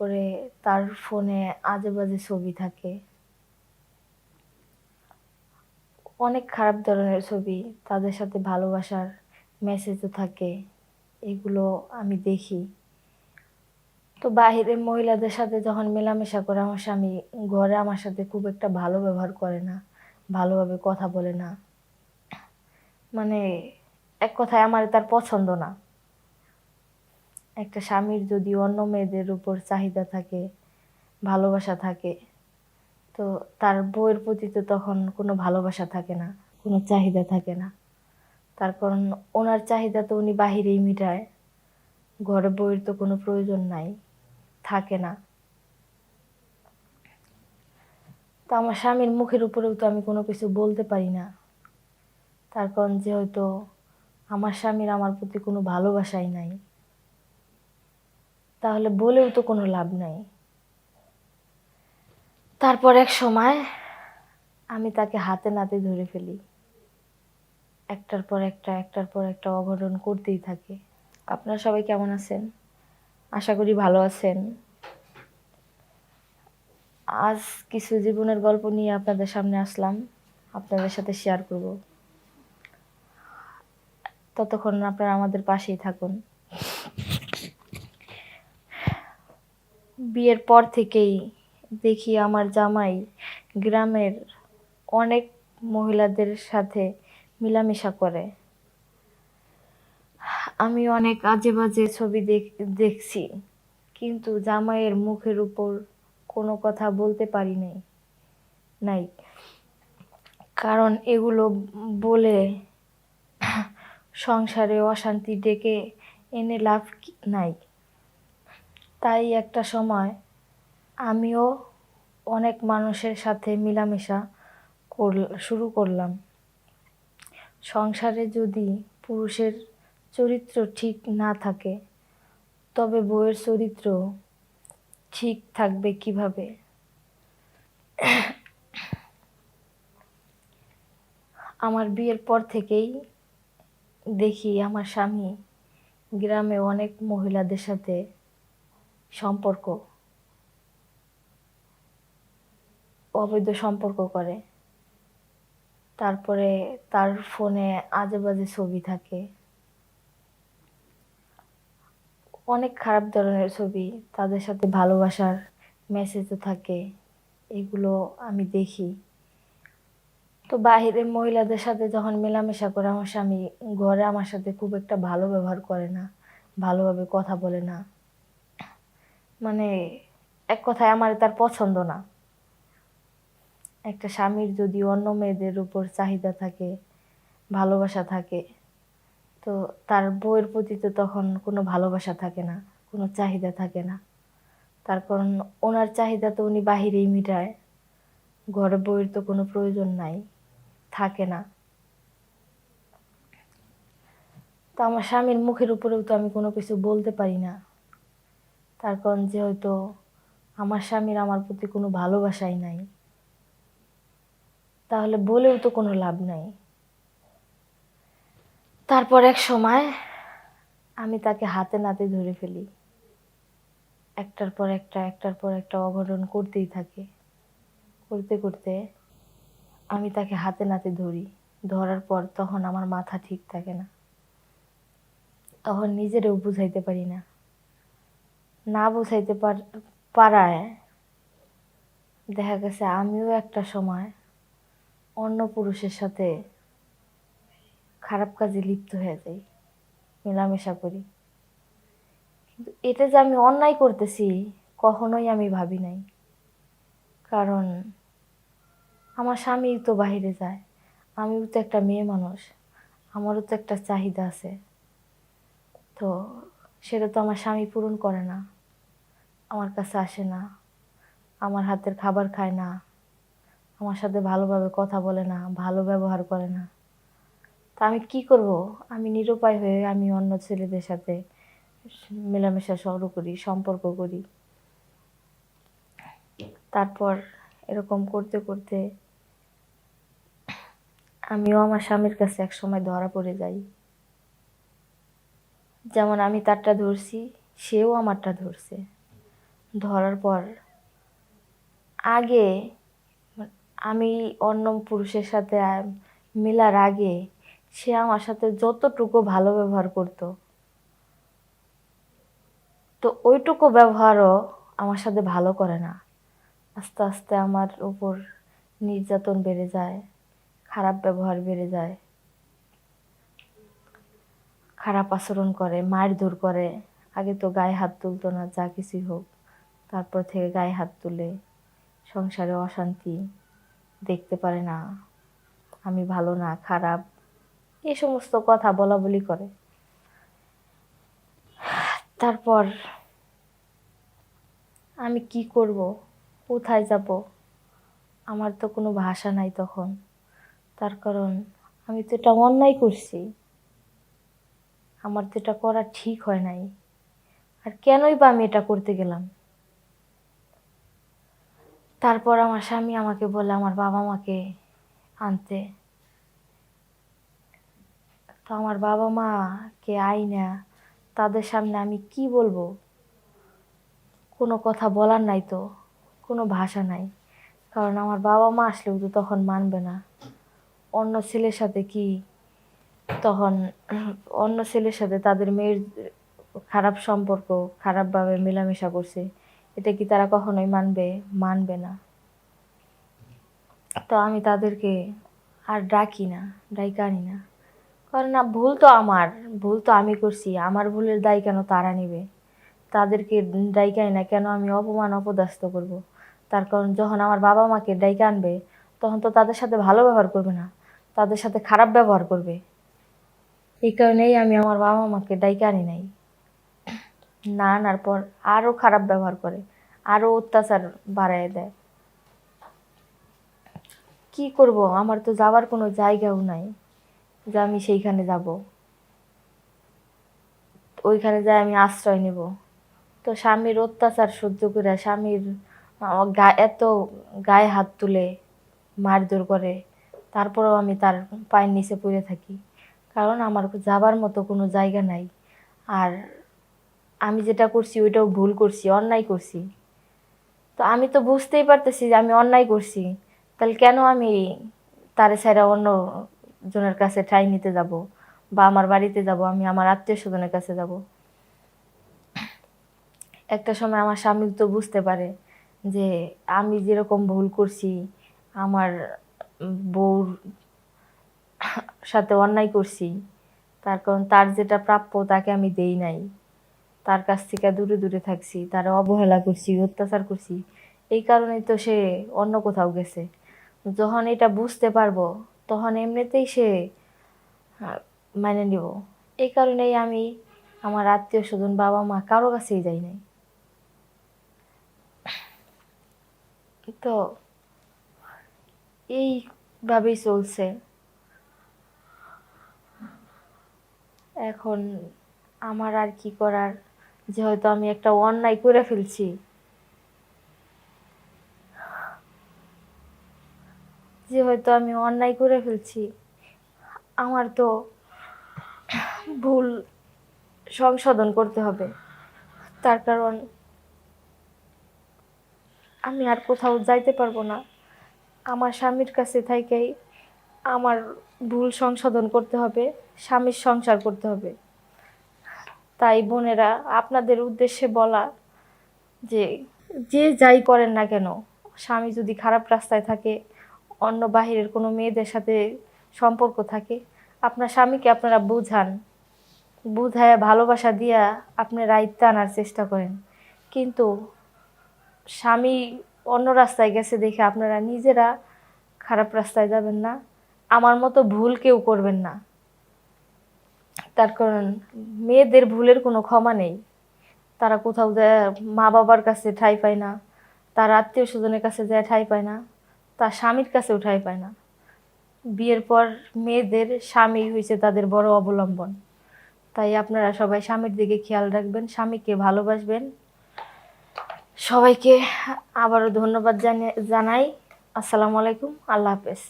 করে তার ফোনে আজেবাজে ছবি থাকে। অনেক খারাপ ধরনের ছবি, তাদের সাথে ভালোবাসার মেসেজও থাকে। এগুলো আমি দেখি। তো বাহিরের মহিলাদের সাথে যখন মেলামেশা করে আমার স্বামী, ঘরে আমার সাথে খুব একটা ভালো ব্যবহার করে না, ভালোভাবে কথা বলে না। মানে এক কথায় আমার তার পছন্দ না। একটা স্বামীর যদি অন্য মেয়েদের উপর চাহিদা থাকে, ভালোবাসা থাকে, তো তার বউয়ের প্রতি তো তখন কোনো ভালোবাসা থাকে না, কোনো চাহিদা থাকে না। তার কারণ ওনার চাহিদা তো উনি বাহিরেই মিটায়, ঘরে বউয়ের তো কোনো প্রয়োজন নাই, থাকে না। তো আমার স্বামীর মুখের উপরেও তো আমি কোনো কিছু বলতে পারি না। তার কারণ যেহেতু আমার স্বামীর আমার প্রতি কোনো ভালোবাসাই নাই, তাহলে বলেও তো কোনো লাভ নাই। তারপর এক সময় আমি তাকে হাতে নাতে ধরে ফেলি। একটার পর একটা অঘটন করতেই থাকে। আপনারা সবাই কেমন আছেন? আশা করি ভালো আছেন। আজ কিছু জীবনের গল্প নিয়ে আপনাদের সামনে আসলাম, আপনাদের সাথে শেয়ার করব। ততক্ষণ আপনারা আমাদের পাশেই থাকুন। বিয়ের পর থেকেই দেখি আমার জামাই গ্রামের অনেক মহিলাদের সাথে মেলামেশা করে। আমি অনেক আজে বাজে ছবি দেখছি, কিন্তু জামাইয়ের মুখের উপর কোনো কথা বলতে পারি নাই। কারণ এগুলো বলে সংসারে অশান্তি ডেকে এনে লাভ নাই। তাই একটা সময় আমিও অনেক মানুষের সাথে মেলামেশা শুরু করলাম। সংসারে যদি পুরুষের চরিত্র ঠিক না থাকে, তবে বউয়ের চরিত্র ঠিক থাকবে কিভাবে? আমার বিয়ের পর থেকেই দেখি আমার স্বামী গ্রামে অনেক মহিলাদের সাথে অবৈধ সম্পর্ক করে। তারপরে তার ফোনে আজেবাজে ছবি থাকে। অনেক খারাপ ধরনের ছবি, তাদের সাথে ভালোবাসার মেসেজও থাকে। এগুলো আমি দেখি। তো বাহিরের মহিলাদের সাথে যখন মেলামেশা করে আমার স্বামী, ঘরে আমার সাথে খুব একটা ভালো ব্যবহার করে না, ভালোভাবে কথা বলে না। মানে এক কথায় আমার তার পছন্দ না। একটা স্বামীর যদি অন্য মেয়েদের উপর চাহিদা থাকে, ভালোবাসা থাকে, তো তার বউয়ের প্রতি তো তখন কোনো ভালোবাসা থাকে না, কোনো চাহিদা থাকে না। তার কারণ ওনার চাহিদা তো উনি বাহিরেই মিটায়, ঘরে বউয়ের তো কোনো প্রয়োজন নাই, থাকে না। তো আমার স্বামীর মুখের উপরেও তো আমি কোনো কিছু বলতে পারি না। তার কারণ যেহেতু আমার স্বামীর আমার প্রতি কোনো ভালোবাসাই নাই, তাহলে বলেও তো কোনো লাভ নাই। তারপর এক সময় আমি তাকে হাতে নাতে ধরে ফেলি। একটার পর একটা অঘটন করতেই থাকে। করতে করতে আমি তাকে হাতে নাতে ধরি। ধরার পর তখন আমার মাথা ঠিক থাকে না, তখন নিজেরেও বুঝাইতে পারি না। না বুঝাইতে পারায় দেখা গেছে আমিও একটা সময় অন্য পুরুষের সাথে খারাপ কাজে লিপ্ত হয়ে যাই, মেলামেশা করি। কিন্তু এটা যে আমি অন্যায় করতেছি কখনোই আমি ভাবি নাই। কারণ আমার স্বামী তো বাইরে যায়, আমিও তো একটা মেয়ে মানুষ, আমারও তো একটা চাহিদা আছে। তো সেটা তো আমার স্বামী পূরণ করে না, আমার কাছে আসে না, আমার হাতের খাবার খায় না, আমার সাথে ভালোভাবে কথা বলে না, ভালো ব্যবহার করে না। তা আমি কি করব? আমি নিরুপায় হয়ে আমি অন্য ছেলেদের সাথে মেলামেশা শুরু করি, সম্পর্ক করি। তারপর এরকম করতে করতে আমিও আমার স্বামীর কাছে এক সময় ধরা পড়ে যাই। যেমন আমি তারটা ধরছি, সেও আমারটা ধরছে। ধরার পর আগে আমি অন্য পুরুষের সাথে মিলার আগে সে আমার সাথে যতটুকু ভালো ব্যবহার করতো, তো ওইটুকু ব্যবহারও আমার সাথে ভালো করে না। আস্তে আস্তে আমার উপর নির্যাতন বেড়ে যায়, খারাপ ব্যবহার বেড়ে যায়, খারাপ আচরণ করে, মারধর করে। আগে তো গায়ে হাত তুলতো না, যা কিছুই হোক, তারপর থেকে গায়ে হাত তুলে, সংসারে অশান্তি, দেখতে পারে না আমি ভালো না খারাপ, এই সমস্ত কথা বলা বলি করে। তারপর আমি কি করব, কোথায় যাব, আমার তো কোনো ভাষা নাই তখন। তার কারণ আমি তো এটা অন্যায় করছি, আমার তো এটা করা ঠিক হয় নাই, আর কেনই বা আমি এটা করতে গেলাম। তারপর আমার স্বামী আমাকে বলে আমার বাবা মাকে আনতে। তো আমার বাবা মাকে আইনা তাদের সামনে আমি কি বলবো, কোনো কথা বলার নাই তো, কোনো ভাষা নাই। কারণ আমার বাবা মা আসলেও তো তখন মানবে না। অন্য ছেলের সাথে কি তখন অন্য ছেলের সাথে তাদের মেয়ের খারাপ সম্পর্ক, খারাপভাবে মেলামেশা করছে, এটা কি তারা কখনোই মানবে? মানবে না। তো আমি তাদেরকে আর ডাকি না, ডাইকা আনি না। কারণ না, ভুল তো আমার, ভুল তো আমি করছি, আমার ভুলের দায় কেন তারা নেবে? তাদেরকে ডাইকা না কেন আমি অপমান অপদস্থ করব? তার কারণ যখন আমার বাবা মাকে ডাইকা আনবে, তখন তো তাদের সাথে ভালো ব্যবহার করবে না, তাদের সাথে খারাপ ব্যবহার করবে। এই কারণেই আমি আমার বাবা মাকে ডাইকা আনি নাই। না আনার পর আরও খারাপ ব্যবহার করে, আরও অত্যাচার বাড়ায় দেয়। কি করব, আমার তো যাওয়ার কোনো জায়গাও নাই যে আমি সেইখানে যাব, ওইখানে যাই আমি আশ্রয় নেব। তো স্বামীর অত্যাচার সহ্য করে, স্বামীর এত গায়ে হাত তুলে মারধর করে, তারপরেও আমি তার পায়ের নিচে পড়ে থাকি। কারণ আমার যাবার মতো কোনো জায়গা নাই। আর আমি যেটা করছি ওইটাও ভুল করছি, অন্যায় করছি। তো আমি তো বুঝতেই পারতেছি যে আমি অন্যায় করছি, তাহলে কেন আমি তারে ছাড়া অন্য জনের কাছে ঠাঁই নিতে যাব, বা আমার বাড়িতে যাব, আমি আমার আত্মীয় স্বজনের কাছে যাব? একটা সময় আমার স্বামী তো বুঝতে পারে যে আমি যেরকম ভুল করছি, আমার বউর সাথে অন্যায় করছি, তার কারণ তার যেটা প্রাপ্য তাকে আমি দেই নাই, তার কাছ থেকে দূরে দূরে থাকছি, তার অবহেলা করছি, অত্যাচার করছি। এই কারণেই তো সে অন্য কোথাও গেছে। যখন এটা বুঝতে পারবো, তখন এমনিতেই সে মানে নিব। এই কারণেই আমি আমার আত্মীয় স্বজন, বাবা মা, কারো কাছেই যাই নাই। তো এইভাবেই চলছে। এখন আমার আর কি করার, যে হয়তো আমি একটা অন্যায় করে ফেলছি, যে হয়তো আমি অন্যায় করে ফেলছি, আমার তো ভুল সংশোধন করতে হবে। তার কারণ আমি আর কোথাও যাইতে পারবো না। আমার স্বামীর কাছে থাইকেই আমার ভুল সংশোধন করতে হবে, স্বামীর সংসার করতে হবে। তাই বোনেরা, আপনাদের উদ্দেশ্যে বলা যে যে যাই করেন না কেন, স্বামী যদি খারাপ রাস্তায় থাকে, অন্য বাহিরের কোনো মেয়েদের সাথে সম্পর্ক থাকে, আপনার স্বামীকে আপনারা বুঝান, বুঝায় ভালোবাসা দিয়া আপনি রাইতে আনার চেষ্টা করেন। কিন্তু স্বামী অন্য রাস্তায় গেছে দেখে আপনারা নিজেরা খারাপ রাস্তায় যাবেন না, আমার মতো ভুল কেউ করবেন না। তার কারণ মেয়েদের ভুলের কোনো ক্ষমা নেই। তারা কোথাও যায় মা বাবার কাছে ঠাঁই পায় না, তার আত্মীয় স্বজনের কাছে যায় ঠাঁই পায় না, তার স্বামীর কাছেও ঠাঁই পায় না। বিয়ের পর মেয়েদের স্বামী হয়েছে তাদের বড় অবলম্বন। তাই আপনারা সবাই স্বামীর দিকে খেয়াল রাখবেন, স্বামীকে ভালোবাসবেন। সবাইকে আবারও ধন্যবাদ জানাই। আসসালামু আলাইকুম, আল্লাহ হাফেজ।